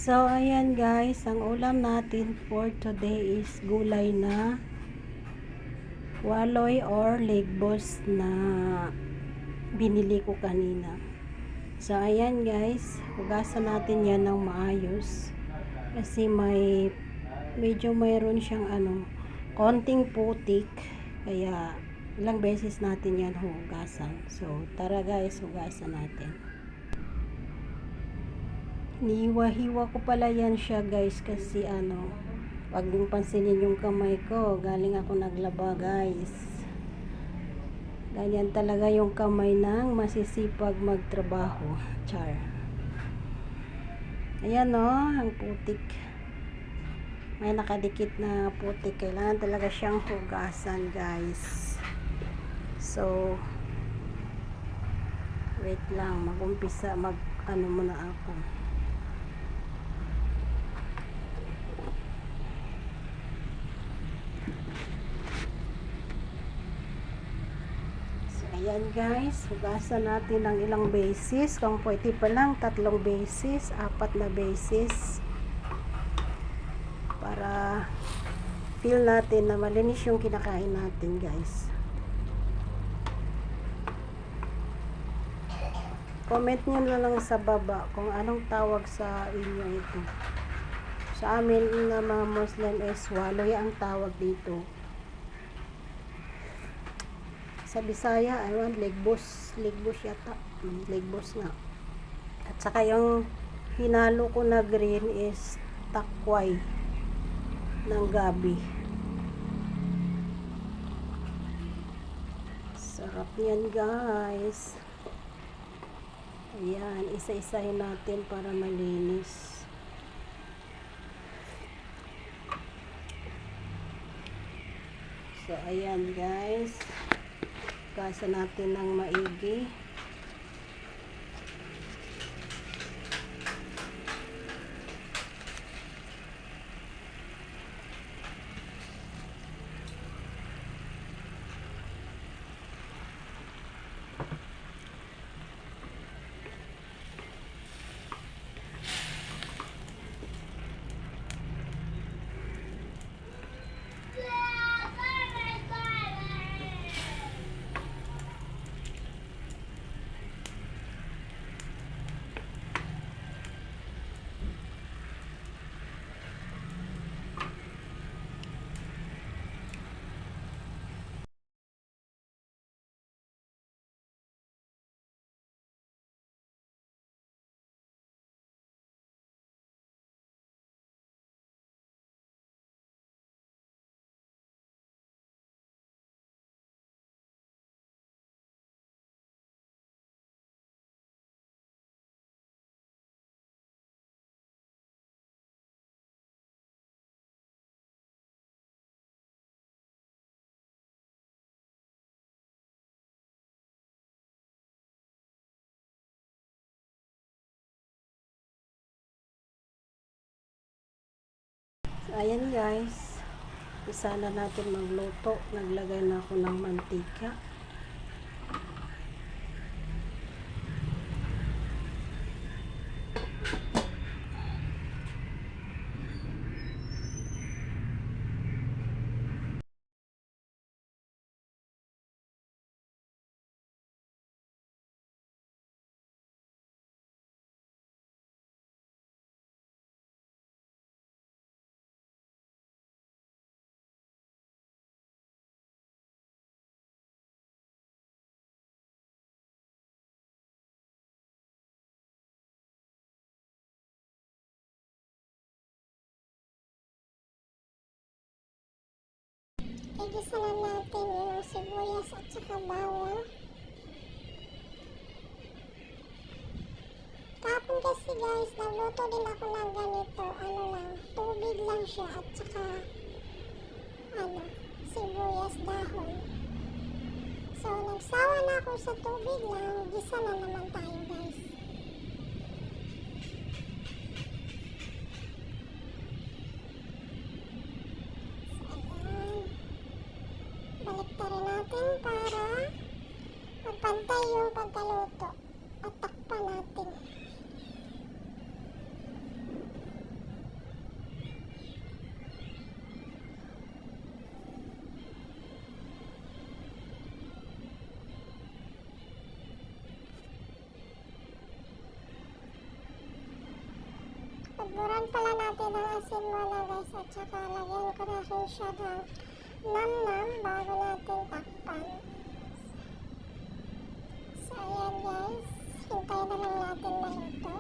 So, ayan guys, ang ulam natin for today is gulay na waloy or legbos na binili ko kanina. So, ayan guys, hugasan natin yan ng maayos kasi medyo mayroon siyang konting putik, kaya ilang beses natin yan hugasan. So, tara guys, hugasan natin. Nihiwa-hiwa ko pala yan siya guys kasi wag yung pansinin yung kamay ko, galing ako naglaba guys. Ganyan talaga yung kamay ng masisipag magtrabaho. Char. Ayan ang putik. May nakadikit na putik. Kailangan talaga siyang hugasan guys. So, wait lang, mag-umpisa muna ako. Ayan guys, hugasan natin ng ilang beses. Kung pwede pa lang, 3 beses, 4 na beses. Para feel natin na malinis yung kinakain natin guys. Comment nyo na lang sa baba kung anong tawag sa inyo ito. Sa amin na mga Muslim is waloy ang tawag dito. Sa Bisaya, legbos yata. Legbos nga. At saka yung hinalo ko na green is takway ng gabi. Sarap yan guys. Ayan, isa-isahin natin para malinis. So, ayan guys. Hugasan natin ng maigi. Ayan guys, isa na natin magluto. Naglagay na ako ng mantika. Igisa na natin yung sibuyas at saka bawang. Kapon kasi guys, nagluto din ako ng ganito. Tubig lang siya at saka sibuyas dahon. So, nagsawa na ako sa tubig lang. Gisa na naman tayo guys. Baliktarin natin para magpantay yung pagkaluto at takpan natin. Buran pala natin ang asin muna guys at saka lagyan ko na rin siya ng nam-nam bago natin takpan. So ayan guys, hintayin na lang natin maluto.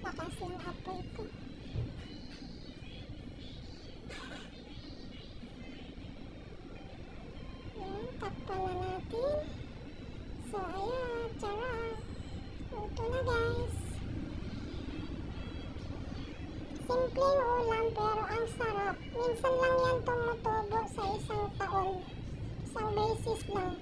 Lakas ng apoy ko. Ayan, takpan na natin. So ayan, tara. Luto na guys. Simpleng ulam pero ang sarap. Minsan lang yan tumutubo sa isang taon. Isang beses lang.